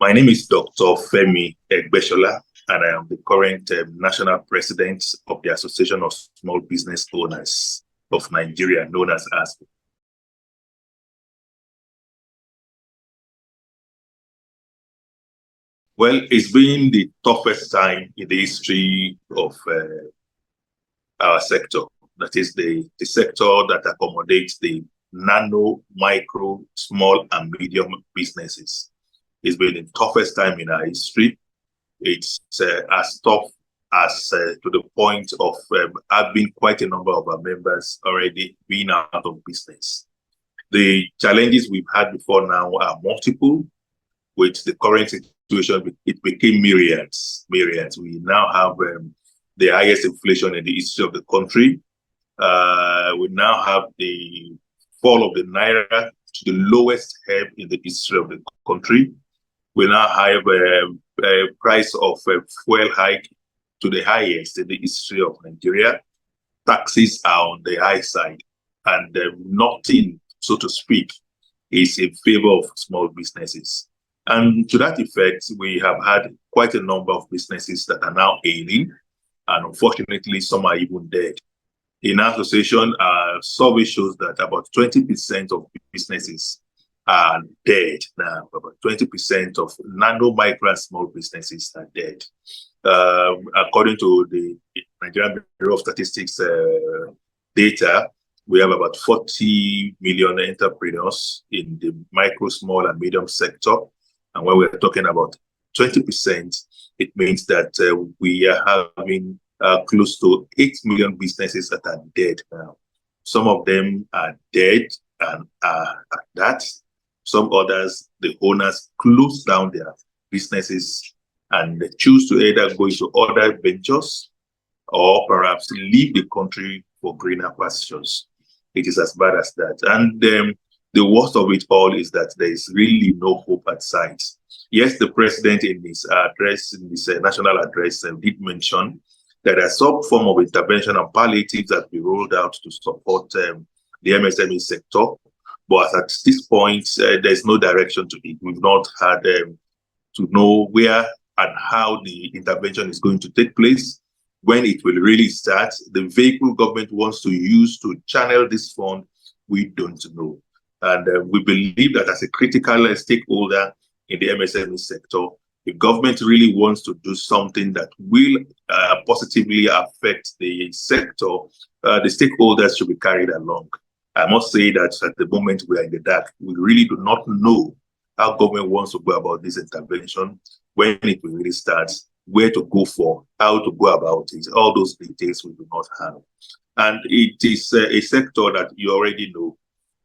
My name is Dr. Femi Egbesola, and I am the current National President of the Association of Small Business Owners of Nigeria, known as ASBON. Well, it's been the toughest time in the history of our sector. That is the sector that accommodates the nano, micro, small, and medium businesses. It's been the toughest time in our history. It's as tough as to the point of having quite a number of our members already being out of business. The challenges we've had before now are multiple. With the current situation, it became myriads. We now have the highest inflation in the history of the country. We now have the fall of the naira to the lowest ebb in the history of the country. We now have a price of fuel hike to the highest in the history of Nigeria. Taxes are on the high side, and nothing, so to speak, is in favor of small businesses. And to that effect, we have had quite a number of businesses that are now ailing, and unfortunately, some are even dead. In our association, our survey shows that about 20% of businesses are dead now. About 20% of nano, micro, and small businesses are dead. According to the Nigerian Bureau of Statistics data, we have about 40 million entrepreneurs in the micro, small, and medium sector. And when we're talking about 20%, it means that we are having close to 8 million businesses that are dead now. Some of them are dead and are at that. Some others, the owners close down their businesses and they choose to either go into other ventures or perhaps leave the country for greener pastures. It is as bad as that. And the worst of it all is that there is really no hope at sight. Yes, the president in his address, in his national address, did mention that there are some form of intervention and palliatives that we rolled out to support the MSME sector. But at this point, there's no direction to it. We've not had to know where and how the intervention is going to take place, when it will really start. The vehicle government wants to use to channel this fund, we don't know. And we believe that as a critical stakeholder in the MSME sector, if government really wants to do something that will positively affect the sector, the stakeholders should be carried along. I must say that at the moment we are in the dark. We really do not know how government wants to go about this intervention, when it will really start, where to go for, how to go about it. All those details we do not have. And it is a sector that you already know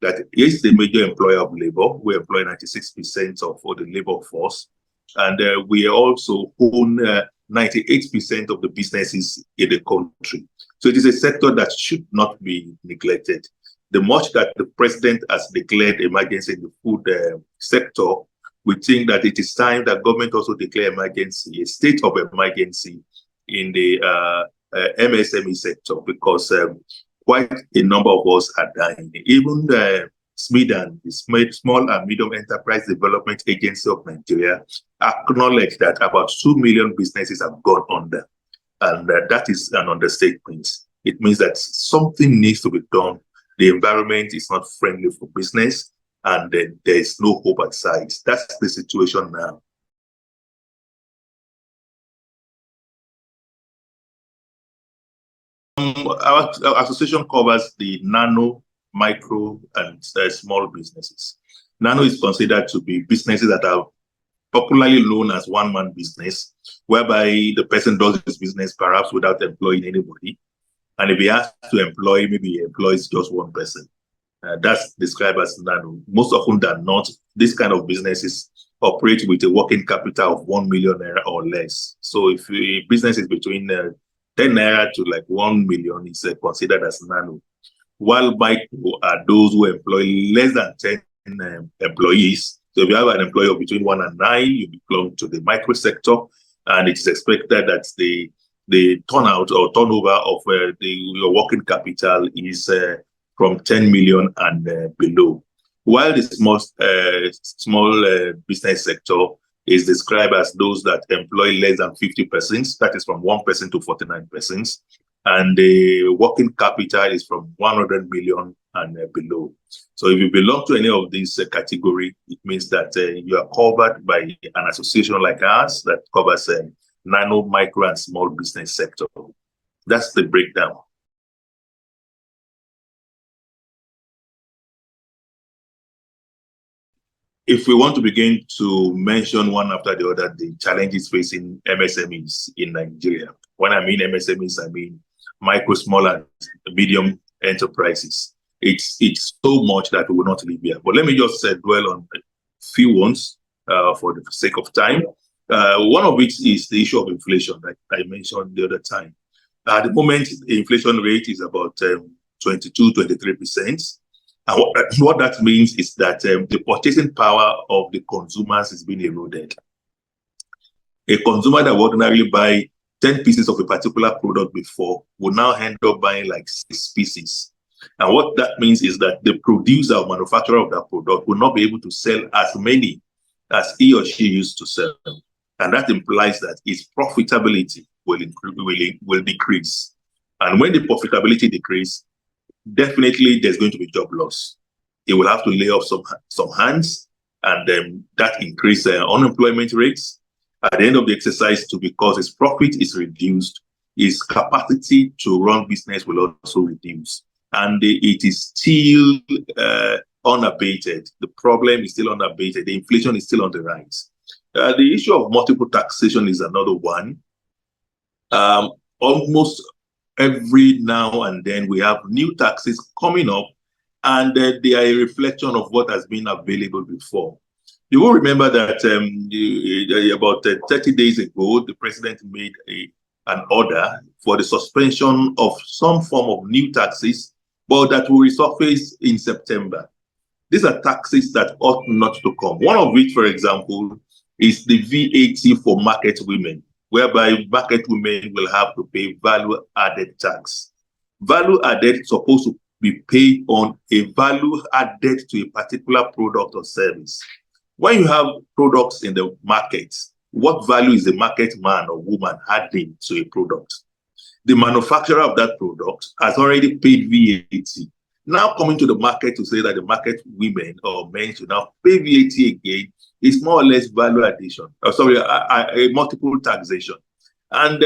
that is the major employer of labor. We employ 96% of the labor force. And we also own 98% of the businesses in the country. So it is a sector that should not be neglected. The much that the president has declared emergency in the food sector, we think that it is time that government also declare emergency, a state of emergency in the MSME sector, because quite a number of us are dying. Even the SMEDAN, the Small and Medium Enterprise Development Agency of Nigeria, acknowledged that about 2 million businesses have gone under. And that is an understatement. It means that something needs to be done. The environment is not friendly for business, and there is no hope at sight. That's the situation now. Our association covers the nano, micro, and small businesses. Nano is considered to be businesses that are popularly known as one-man business, whereby the person does his business perhaps without employing anybody. And if he has to employ, maybe he employs just one person. That's described as nano. Most often than not, this kind of businesses operate with a working capital of 1 million naira or less. So if a business is between 10 naira to like 1 million, it's considered as nano. While micro are those who employ less than 10 employees. So if you have an employee of between 1 and 9, you belong to the micro sector, and it is expected that the turnout or turnover of your working capital is from 10 million and below. While the small business sector is described as those that employ less than 50 persons, that is from 1% to 49 persons. And the working capital is from 100 million and below. So if you belong to any of these category, it means that you are covered by an association like ours that covers nano, micro, and small business sector. That's the breakdown. If we want to begin to mention one after the other the challenges facing MSMEs in Nigeria, when I mean MSMEs, I mean micro, small, and medium enterprises. It's so much that we will not leave here. But let me just dwell on a few ones for the sake of time. One of which is the issue of inflation that I mentioned the other time. At the moment, the inflation rate is about 22, 23%. And what that means is that the purchasing power of the consumers is being eroded. A consumer that would ordinarily buy 10 pieces of a particular product before will now end up buying like 6 pieces. And what that means is that the producer or manufacturer of that product will not be able to sell as many as he or she used to sell. And that implies that its profitability will decrease. And when the profitability decreases, definitely there's going to be job loss. It will have to lay off some hands, and then that increase unemployment rates. At the end of the exercise, because its profit is reduced, its capacity to run business will also reduce. And it is still unabated. The problem is still unabated. The inflation is still on the rise. The issue of multiple taxation is another one. Almost every now and then we have new taxes coming up, and they are a reflection of what has been available before. You will remember that about 30 days ago, the president made an order for the suspension of some form of new taxes, but that will resurface in September. These are taxes that ought not to come. One of which, for example, is the VAT for market women, whereby market women will have to pay value-added tax. Value added is supposed to be paid on a value added to a particular product or service. When you have products in the market, what value is the market man or woman adding to a product? The manufacturer of that product has already paid VAT. Now coming to the market to say that the market women or men should now pay VAT again is more or less value addition. A multiple taxation. And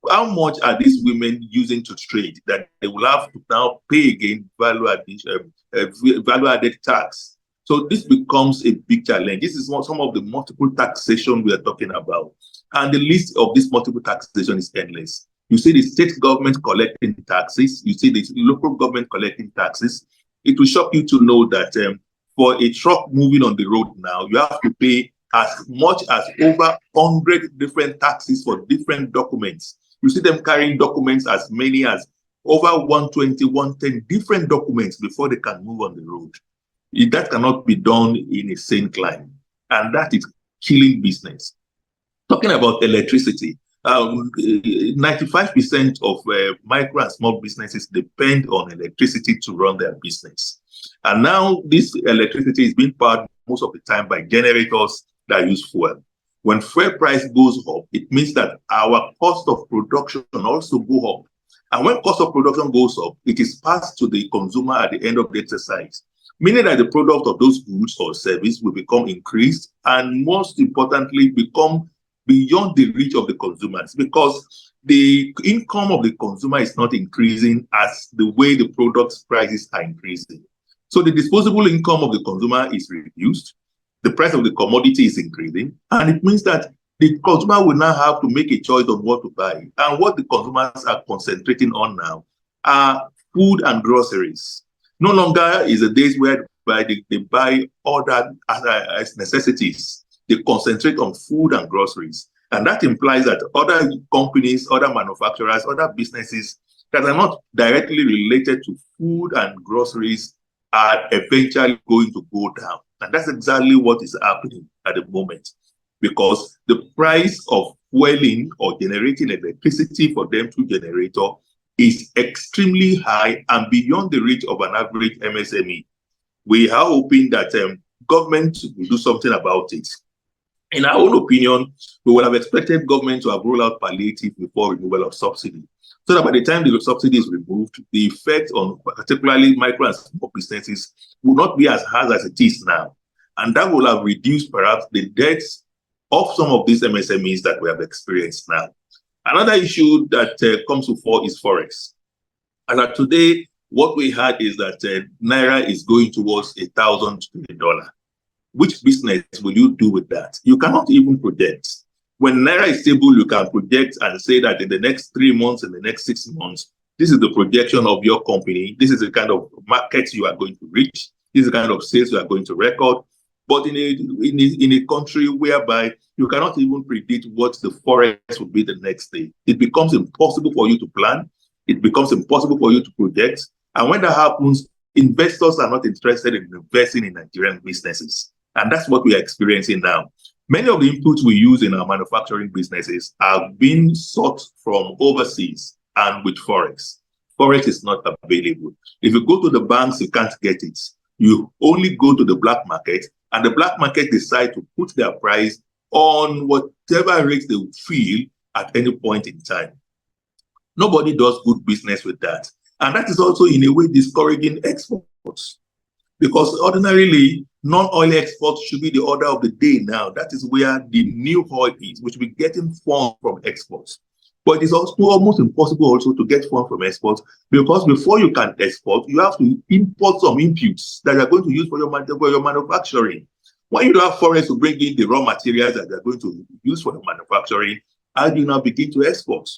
how much are these women using to trade that they will have to now pay again value added tax? So this becomes a big challenge. This is some of the multiple taxation we are talking about. And the list of this multiple taxation is endless. You see the state government collecting taxes. You see the local government collecting taxes. It will shock you to know that for a truck moving on the road now, you have to pay as much as over 100 different taxes for different documents. You see them carrying documents as many as over 120, 110 different documents before they can move on the road. That cannot be done in a sane climate, and that is killing business. Talking about electricity, 95% of micro and small businesses depend on electricity to run their business. And now this electricity is being powered most of the time by generators that use fuel. When fuel price goes up, it means that our cost of production also go up. And when cost of production goes up, it is passed to the consumer at the end of the exercise, meaning that the product of those goods or service will become increased and most importantly become beyond the reach of the consumers, because the income of the consumer is not increasing as the way the product's prices are increasing. So the disposable income of the consumer is reduced, the price of the commodity is increasing, and it means that the consumer will now have to make a choice on what to buy. And what the consumers are concentrating on now are food and groceries. No longer is the days where they buy other as necessities. They concentrate on food and groceries. And that implies that other companies, other manufacturers, other businesses that are not directly related to food and groceries are eventually going to go down. And that's exactly what is happening at the moment, because the price of fueling or generating electricity for them through generator is extremely high and beyond the reach of an average MSME. We are hoping that government will do something about it. In our own opinion, we would have expected government to have rolled out palliative before removal of subsidy, so that by the time the subsidy is removed, the effect on particularly micro and small businesses will not be as hard as it is now. And that will have reduced perhaps the debts of some of these MSMEs that we have experienced now. Another issue that comes to fore is Forex. And today, what we had is that Naira is going towards $1,000 to the dollar. Which business will you do with that? You cannot even project. When Naira is stable, you can project and say that in the next 3 months, in the next 6 months, this is the projection of your company. This is the kind of market you are going to reach. This is the kind of sales you are going to record. But in a country whereby you cannot even predict what the Forex will be the next day, it becomes impossible for you to plan. It becomes impossible for you to project. And when that happens, investors are not interested in investing in Nigerian businesses. And that's what we are experiencing now. Many of the inputs we use in our manufacturing businesses are being sought from overseas and with Forex. Forex is not available. If you go to the banks, you can't get it. You only go to the black market, and the black market decide to put their price on whatever rate they would feel at any point in time. Nobody does good business with that. And that is also in a way discouraging exports. Because ordinarily, non-oil exports should be the order of the day now. That is where the new oil is, which will be getting funds from exports. But it is also almost impossible also to get funds from exports, because before you can export, you have to import some inputs that you are going to use for your manufacturing. When you don't have foreign to bring in the raw materials that you are going to use for the manufacturing, how do you now begin to export?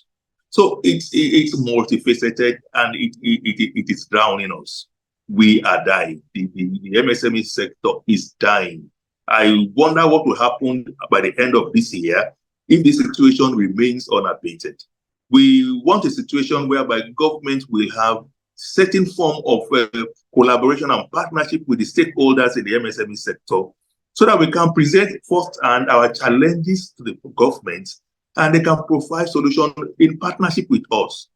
So it's multifaceted, and it is drowning us. We are dying. The MSME sector is dying. I wonder what will happen by the end of this year if this situation remains unabated. We want a situation whereby government will have certain form of collaboration and partnership with the stakeholders in the MSME sector, so that we can present firsthand our challenges to the government, and they can provide solutions in partnership with us.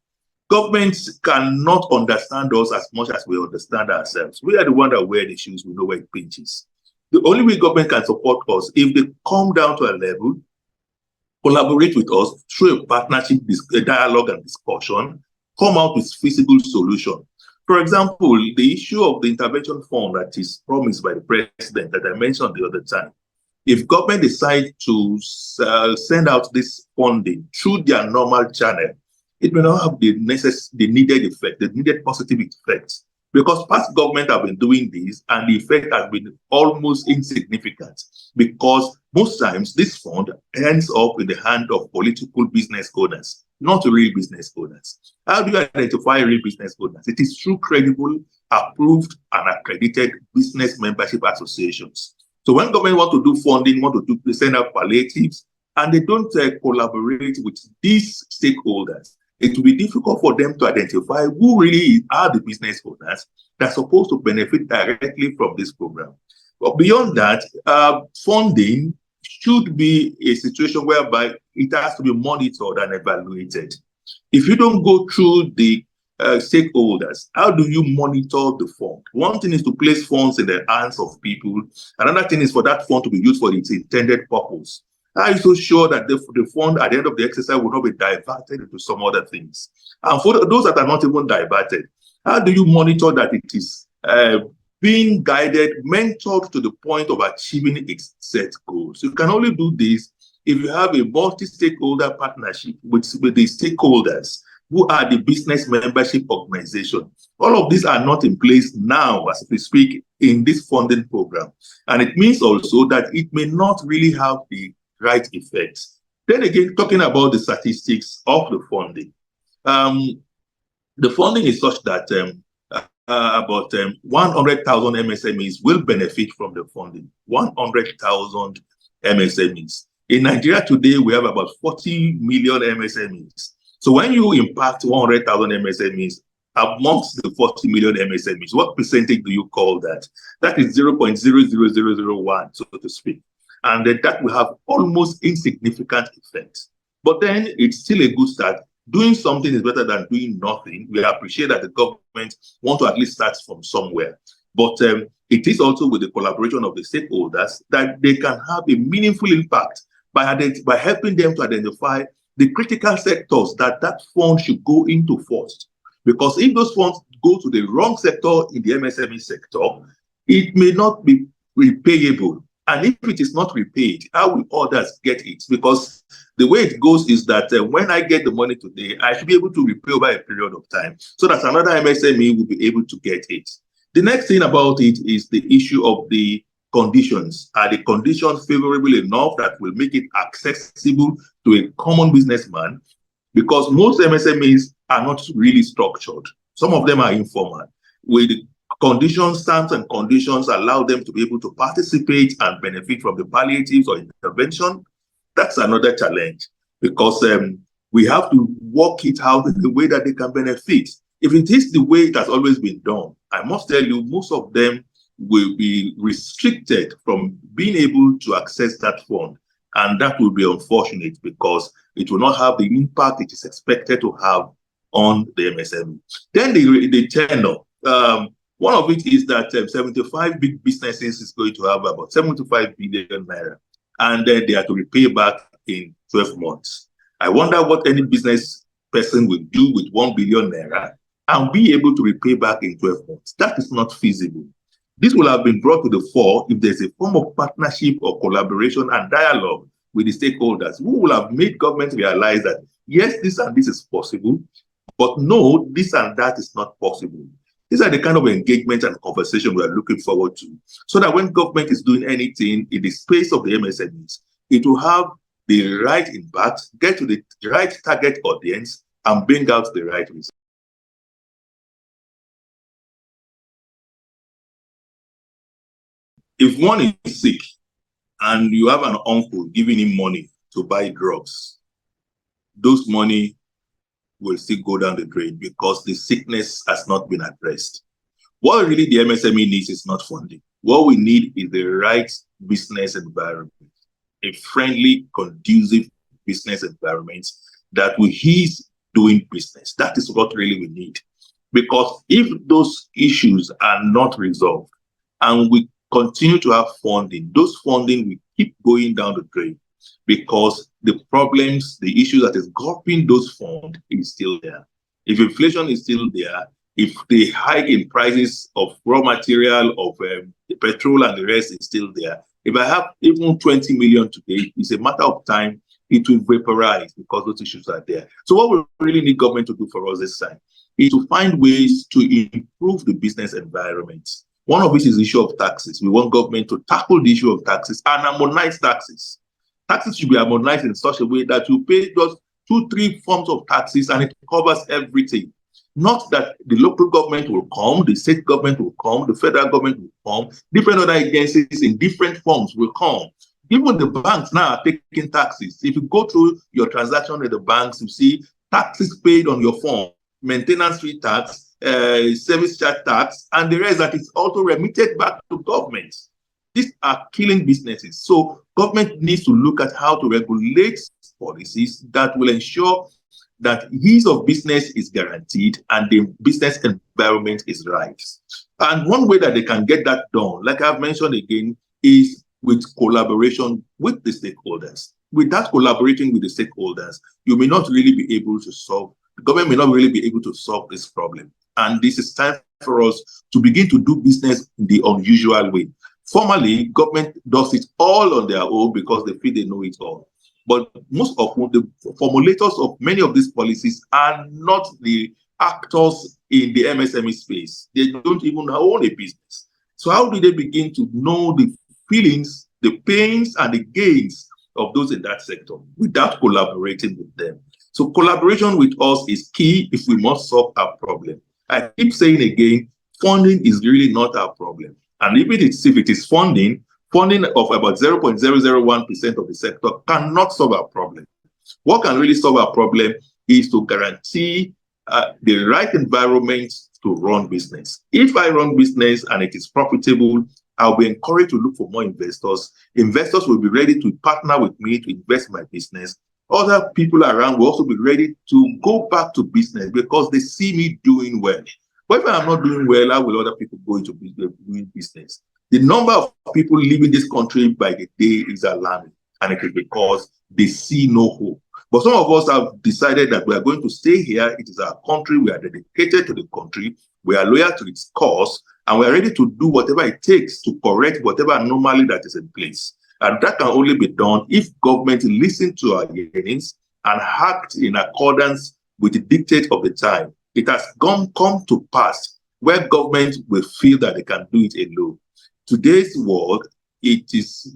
Governments cannot understand us as much as we understand ourselves. We are the ones that wear the shoes, we know where it pinches. The only way government can support us if they come down to a level, collaborate with us through a partnership, a dialogue and discussion, come out with feasible solution. For example, the issue of the intervention fund that is promised by the president that I mentioned the other time. If government decides to send out this funding through their normal channel, it may not have the needed effect, the needed positive effect, because past government have been doing this and the effect has been almost insignificant, because most times this fund ends up in the hand of political business owners, not real business owners. How do you identify real business owners? It is through credible, approved, and accredited business membership associations. So when government want to do funding, want to send out palliatives, and they don't collaborate with these stakeholders, it will be difficult for them to identify who really are the business owners that are supposed to benefit directly from this program. But beyond that, funding should be a situation whereby it has to be monitored and evaluated. If you don't go through the stakeholders, how do you monitor the fund? One thing is to place funds in the hands of people. Another thing is for that fund to be used for its intended purpose. Are you so sure that the fund at the end of the exercise will not be diverted into some other things? And for those that are not even diverted, how do you monitor that it is being guided, mentored to the point of achieving its set goals? You can only do this if you have a multi-stakeholder partnership with the stakeholders who are the business membership organization. All of these are not in place now as we speak in this funding program. And it means also that it may not really have the right effects. Then again, talking about the statistics of the funding. The funding is such that about 100,000 MSMEs will benefit from the funding. 100,000 MSMEs. In Nigeria today, we have about 40 million MSMEs. So when you impact 100,000 MSMEs amongst the 40 million MSMEs, what percentage do you call that? That is 0.00001, so to speak. And that will have almost insignificant effect. But then it's still a good start. Doing something is better than doing nothing. We appreciate that the government want to at least start from somewhere. But it is also with the collaboration of the stakeholders that they can have a meaningful impact by helping them to identify the critical sectors that fund should go into first. Because if those funds go to the wrong sector in the MSME sector, it may not be repayable. And if it is not repaid, how will others get it? Because the way it goes is that when I get the money today, I should be able to repay over a period of time so that another MSME will be able to get it. The next thing about it is the issue of the conditions. Are the conditions favorable enough that will make it accessible to a common businessman? Because most MSMEs are not really structured. Some of them are informal. With the conditions, terms and conditions allow them to be able to participate and benefit from the palliatives or intervention. That's another challenge, because we have to work it out in the way that they can benefit. If it is the way it has always been done, I must tell you, most of them will be restricted from being able to access that fund. And that will be unfortunate because it will not have the impact it is expected to have on the MSME. Then the tenor. One of it is that 75 big businesses is going to have about 75 billion naira, and then they are to repay back in 12 months. I wonder what any business person will do with 1 billion naira and be able to repay back in 12 months. That is not feasible. This will have been brought to the fore if there's a form of partnership or collaboration and dialogue with the stakeholders who will have made government realize that, yes, this and this is possible, but no, this and that is not possible. These are the kind of engagement and conversation we are looking forward to, so that when government is doing anything in the space of the MSMEs, it will have the right impact, get to the right target audience, and bring out the right results. If one is sick and you have an uncle giving him money to buy drugs, those money will still go down the drain because the sickness has not been addressed. What really the MSME needs is not funding. What we need is the right business environment, a friendly, conducive business environment that will ease doing business. That is what really we need. Because if those issues are not resolved and we continue to have funding, those funding will keep going down the drain, because the problems, the issue that is governing those funds is still there. If inflation is still there, if the hike in prices of raw material, of the petrol and the rest is still there, if I have even 20 million today, it's a matter of time, it will vaporize because those issues are there. So what we really need government to do for us this time is to find ways to improve the business environment. One of which is the issue of taxes. We want government to tackle the issue of taxes and harmonize taxes. Taxes should be harmonized in such a way that you pay just 2-3 forms of taxes and it covers everything. Not that the local government will come, the state government will come, the federal government will come, different other agencies in different forms will come. Even the banks now are taking taxes. If you go through your transaction at the banks, you see taxes paid on your phone, maintenance fee tax, service charge tax, and the rest that is also remitted back to government. These are killing businesses. So government needs to look at how to regulate policies that will ensure that ease of business is guaranteed and the business environment is right. And one way that they can get that done, like I've mentioned again, is with collaboration with the stakeholders. Without collaborating with the stakeholders, you may not really be able to solve, the government may not really be able to solve this problem. And this is time for us to begin to do business in the unusual way. Formally, government does it all on their own because they feel they know it all. But most of the formulators of many of these policies are not the actors in the MSME space. They don't even own a business. So how do they begin to know the feelings, the pains, and the gains of those in that sector without collaborating with them? So collaboration with us is key if we must solve our problem. I keep saying again, funding is really not our problem. And if it is funding of about 0.001% of the sector cannot solve our problem. What can really solve our problem is to guarantee the right environment to run business. If I run business and it is profitable, I'll be encouraged to look for more investors. Investors will be ready to partner with me to invest in my business. Other people around will also be ready to go back to business because they see me doing well. But if I am not doing well, how will other people go into doing business? The number of people leaving this country by the day is alarming, and it is because they see no hope. But some of us have decided that we are going to stay here. It is our country. We are dedicated to the country. We are loyal to its cause, and we are ready to do whatever it takes to correct whatever anomaly that is in place. And that can only be done if government listens to our yearnings and act in accordance with the dictate of the time. It has come to pass where government will feel that they can do it alone. Today's world, it is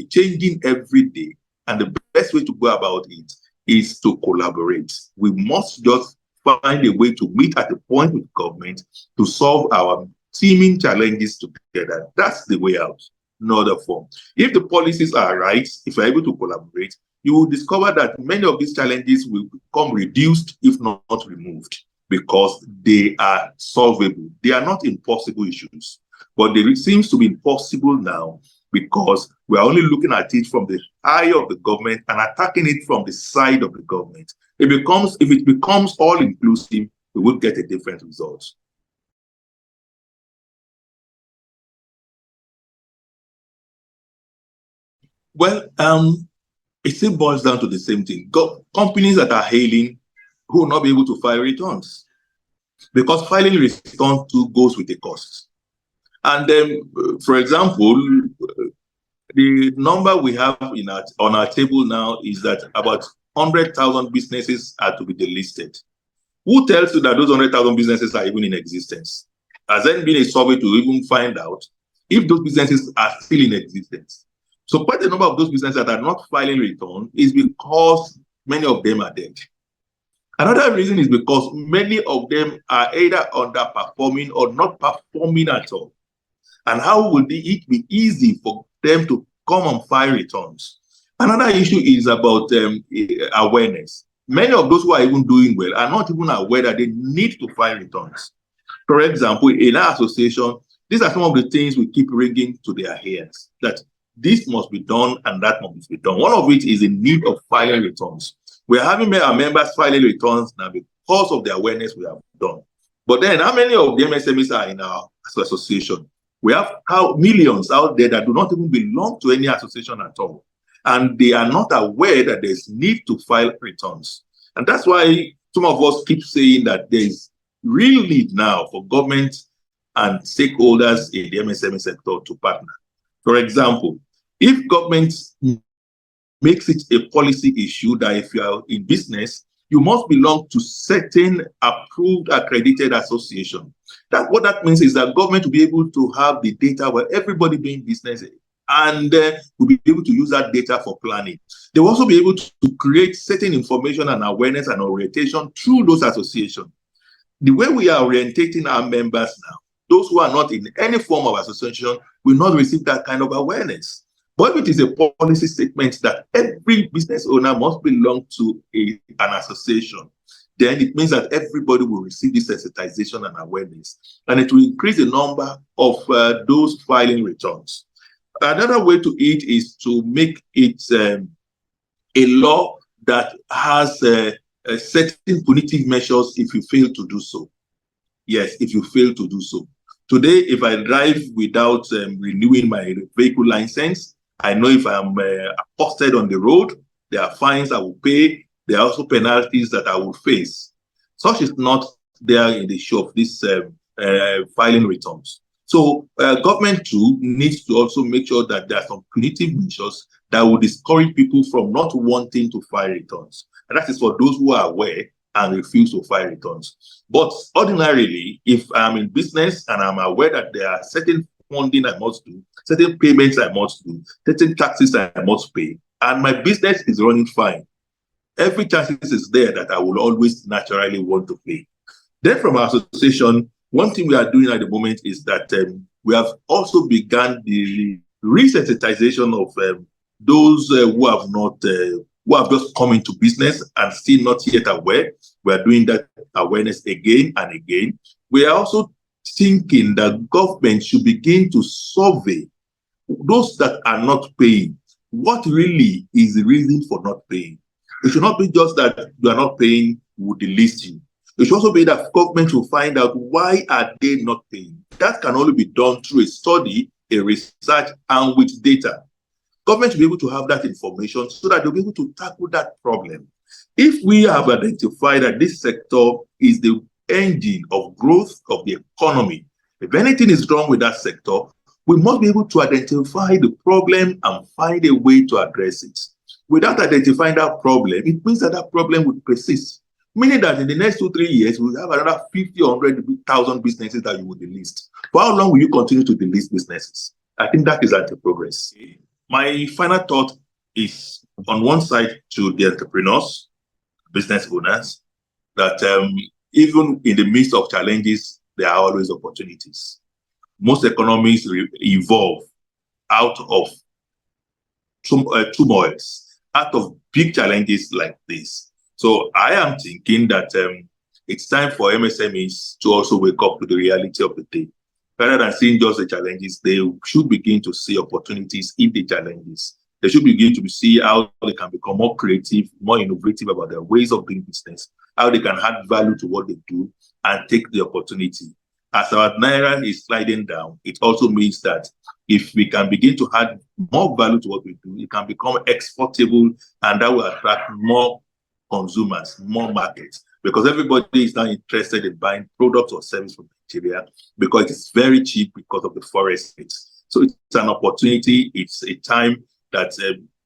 changing every day, and the best way to go about it is to collaborate. We must just find a way to meet at a point with government to solve our teeming challenges together. That's the way out, no other form. If the policies are right, if we're able to collaborate, you will discover that many of these challenges will become reduced, if not removed, because they are solvable. They are not impossible issues, but it seems to be impossible now because we are only looking at it from the eye of the government and attacking it from the side of the government. If it becomes all-inclusive, we will get a different result. Well, it still boils down to the same thing. Companies that are hailing who will not be able to file returns, because filing returns too goes with a cost. And then, for example, the number we have on our table now is that about 100,000 businesses are to be delisted. Who tells you that those 100,000 businesses are even in existence? Has there been a survey to even find out if those businesses are still in existence? So quite a number of those businesses that are not filing return is because many of them are dead. Another reason is because many of them are either underperforming or not performing at all. And how would it be easy for them to come and file returns? Another issue is about awareness. Many of those who are even doing well are not even aware that they need to file returns. For example, in our association, these are some of the things we keep ringing to their ears, that this must be done and that must be done. One of which is the need of filing returns. We're having our members filing returns now because of the awareness we have done. But then how many of the MSMEs are in our association? We have millions out there that do not even belong to any association at all. And they are not aware that there's need to file returns. And that's why some of us keep saying that there's real need now for government and stakeholders in the MSME sector to partner. For example, if government makes it a policy issue that if you are in business, you must belong to certain approved, accredited association. What that means is that government will be able to have the data where everybody doing business and will be able to use that data for planning. They will also be able to create certain information and awareness and orientation through those associations. The way we are orientating our members now, those who are not in any form of association will not receive that kind of awareness. But if it is a policy statement that every business owner must belong to an association, then it means that everybody will receive this sensitization and awareness, and it will increase the number of those filing returns. Another way to it is to make it a law that has certain punitive measures if you fail to do so. Yes, if you fail to do so. Today, if I drive without renewing my vehicle license, I know if I am accosted on the road, there are fines I will pay. There are also penalties that I will face. Such is not there in the show of these filing returns. So government too needs to also make sure that there are some punitive measures that will discourage people from not wanting to file returns. And that is for those who are aware and refuse to file returns. But ordinarily, if I'm in business and I'm aware that there are certain funding I must do, certain payments I must do, certain taxes I must pay, and my business is running fine, every chances is there that I will always naturally want to pay. Then from our association, one thing we are doing at the moment is that we have also begun the resensitization of those who have not, who have just come into business and still not yet aware. We are doing that awareness again and again. We are also thinking that government should begin to survey those that are not paying. What really is the reason for not paying? It should not be just that you are not paying, we will delist you. It should also be that government will find out why are they not paying. That can only be done through a study, a research, and with data. Government will be able to have that information so that they'll be able to tackle that problem. If we have identified that this sector is the engine of growth of the economy, if anything is wrong with that sector, we must be able to identify the problem and find a way to address it. Without identifying that problem, it means that that problem would persist. Meaning that in the next 2-3 years, we'll have another 50 or 100,000 businesses that you will delist. For how long will you continue to delist businesses? I think that is anti-progress. My final thought is on one side to the entrepreneurs, business owners, that even in the midst of challenges, there are always opportunities. Most economies evolve out of turmoils, out of big challenges like this. So I am thinking that it's time for MSMEs to also wake up to the reality of the day. Rather than seeing just the challenges, they should begin to see opportunities in the challenges. They should begin to see how they can become more creative, more innovative about their ways of doing business, how they can add value to what they do and take the opportunity. As our Naira is sliding down, it also means that if we can begin to add more value to what we do, it can become exportable, and that will attract more consumers, more markets, because everybody is now interested in buying products or services from Nigeria because it's very cheap because of the Forex rates. So it's an opportunity. It's a time that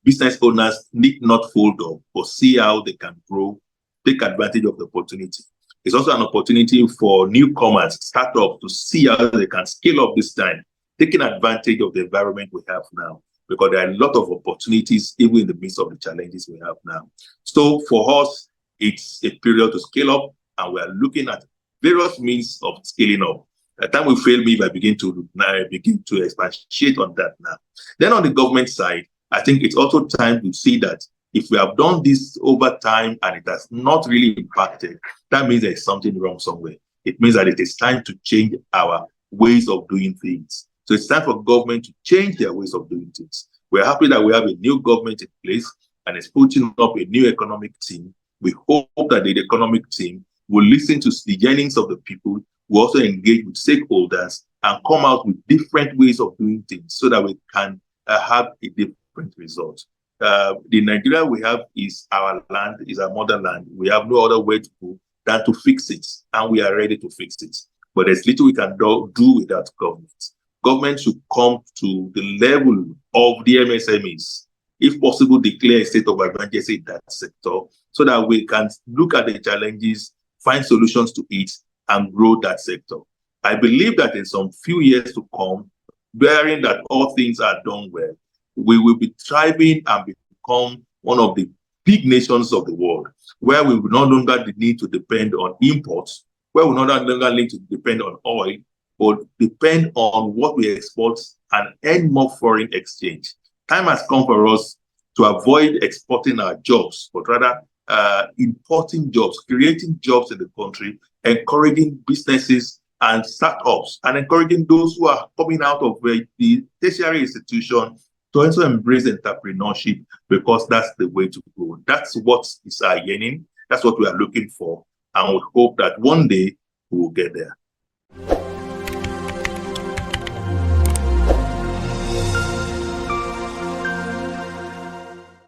business owners need not fold up, but see how they can grow, take advantage of the opportunity. It's also an opportunity for newcomers, startups, to see how they can scale up this time, taking advantage of the environment we have now, because there are a lot of opportunities even in the midst of the challenges we have now. So for us, it's a period to scale up, and we are looking at various means of scaling up. At time will fail me if I begin to expatiate on that now. Then on the government side, I think it's also time to see that if we have done this over time and it has not really impacted, that means there's something wrong somewhere. It means that it is time to change our ways of doing things. So it's time for government to change their ways of doing things. We're happy that we have a new government in place and it's putting up a new economic team. We hope that the economic team will listen to the yearnings of the people, will also engage with stakeholders and come out with different ways of doing things so that we can have a different result. The Nigeria we have is our land, is our motherland. We have no other way to go than to fix it, and we are ready to fix it. But there's little we can do without government. Government should come to the level of the MSMEs. If possible, declare a state of emergency in that sector so that we can look at the challenges, find solutions to it, and grow that sector. I believe that in some few years to come, bearing that all things are done well, we will be thriving and become one of the big nations of the world, where we will no longer need to depend on imports, where we will no longer need to depend on oil, but depend on what we export and earn more foreign exchange. Time has come for us to avoid exporting our jobs, but rather importing jobs, creating jobs in the country, encouraging businesses and startups, and encouraging those who are coming out of the tertiary institution to also embrace entrepreneurship, because that's the way to go. That's what is our yearning. That's what we are looking for. And we hope that one day we will get there.